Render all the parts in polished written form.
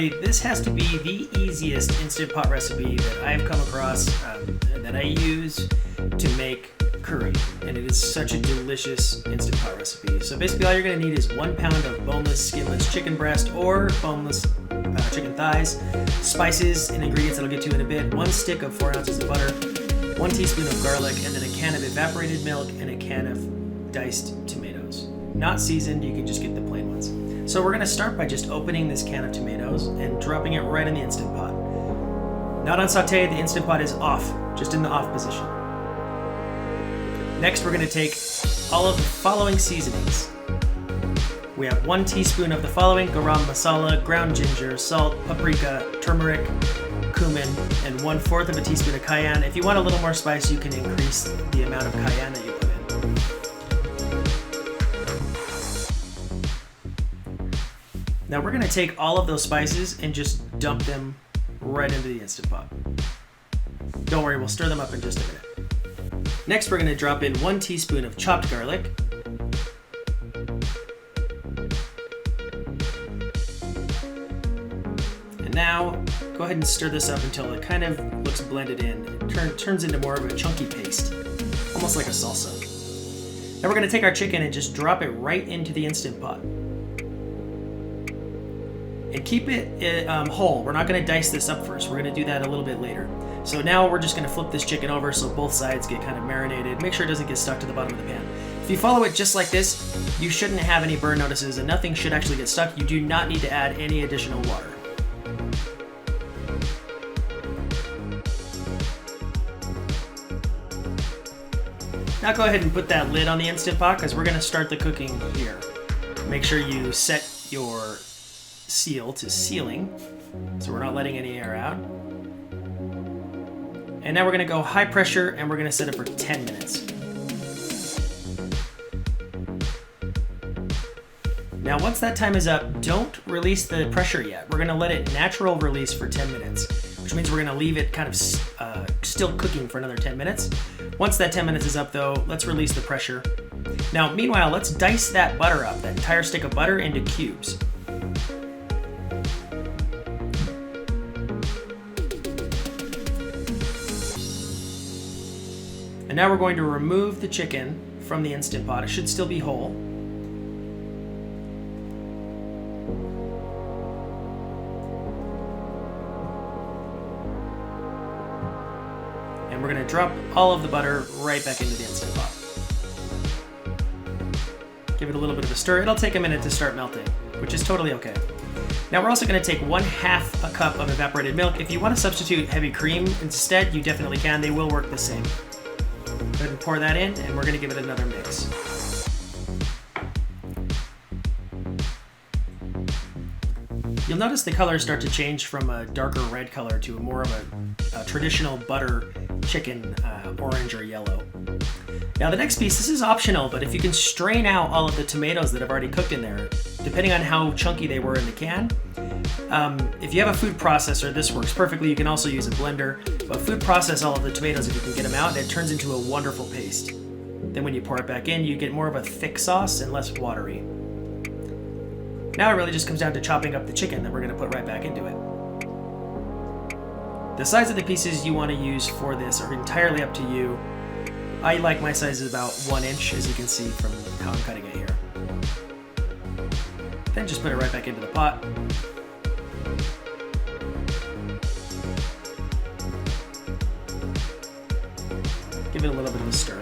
honestly, this has to be the easiest Instant Pot recipe that I've come across and that I use to make curry, and it is such a delicious Instant Pot recipe. So basically all you're going to need is 1 pound of boneless, skinless chicken breast or boneless chicken thighs, spices and ingredients that I'll get to in a bit, 1 stick of 4 ounces of butter, 1 teaspoon of garlic, and then a can of evaporated milk and a can of diced tomatoes. Not seasoned, you can just get the plain ones. So we're going to start by just opening this can of tomatoes and dropping it right in the Instant Pot. Not on saute, the Instant Pot is off, just in the off position. Next we're going to take all of the following seasonings. We have 1 teaspoon of the following: garam masala, ground ginger, salt, paprika, turmeric, cumin, and 1/4 of a teaspoon of cayenne. If you want a little more spice, you can increase the amount of cayenne that you put in. Now we're going to take all of those spices and just dump them right into the Instant Pot. Don't worry, we'll stir them up in just a minute. Next, we're going to drop in 1 teaspoon of chopped garlic, and now go ahead and stir this up until it kind of looks blended in. It turns into more of a chunky paste, almost like a salsa. Now we're going to take our chicken and just drop it right into the Instant Pot. And keep it whole. We're not going to dice this up first. We're going to do that a little bit later. So now we're just going to flip this chicken over so both sides get kind of marinated. Make sure it doesn't get stuck to the bottom of the pan. If you follow it just like this, you shouldn't have any burn notices and nothing should actually get stuck. You do not need to add any additional water. Now go ahead and put that lid on the Instant Pot because we're going to start the cooking here. Make sure you set your seal to sealing so we're not letting any air out. And now we're going to go high pressure and we're going to set it for 10 minutes. Now once that time is up, don't release the pressure yet. We're going to let it natural release for 10 minutes, which means we're going to leave it kind of still cooking for another 10 minutes. Once that 10 minutes is up though, let's release the pressure. Now meanwhile, let's dice that butter up, that entire stick of butter, into cubes. And now we're going to remove the chicken from the Instant Pot. It should still be whole. And we're going to drop all of the butter right back into the Instant Pot. Give it a little bit of a stir. It'll take a minute to start melting, which is totally okay. Now we're also going to take 1/2 a cup of evaporated milk. If you want to substitute heavy cream instead, you definitely can. They will work the same. Go ahead and pour that in, and we're going to give it another mix. You'll notice the colors start to change from a darker red color to more of a traditional butter chicken orange or yellow. Now the next piece, this is optional, but if you can strain out all of the tomatoes that have already cooked in there, depending on how chunky they were in the can, if you have a food processor, this works perfectly. You can also use a blender, but food process all of the tomatoes if you can get them out, and it turns into a wonderful paste. Then when you pour it back in, you get more of a thick sauce and less watery. Now it really just comes down to chopping up the chicken that we're going to put right back into it. The size of the pieces you want to use for this are entirely up to you. I like my size is about 1 inch, as you can see from how I'm cutting it here. Then just put it right back into the pot. Give it a little bit of a stir.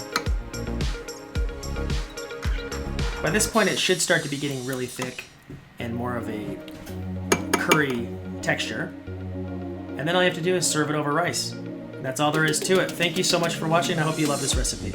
By this point, it should start to be getting really thick and more of a curry texture. And then all you have to do is serve it over rice. That's all there is to it. Thank you so much for watching. I hope you love this recipe.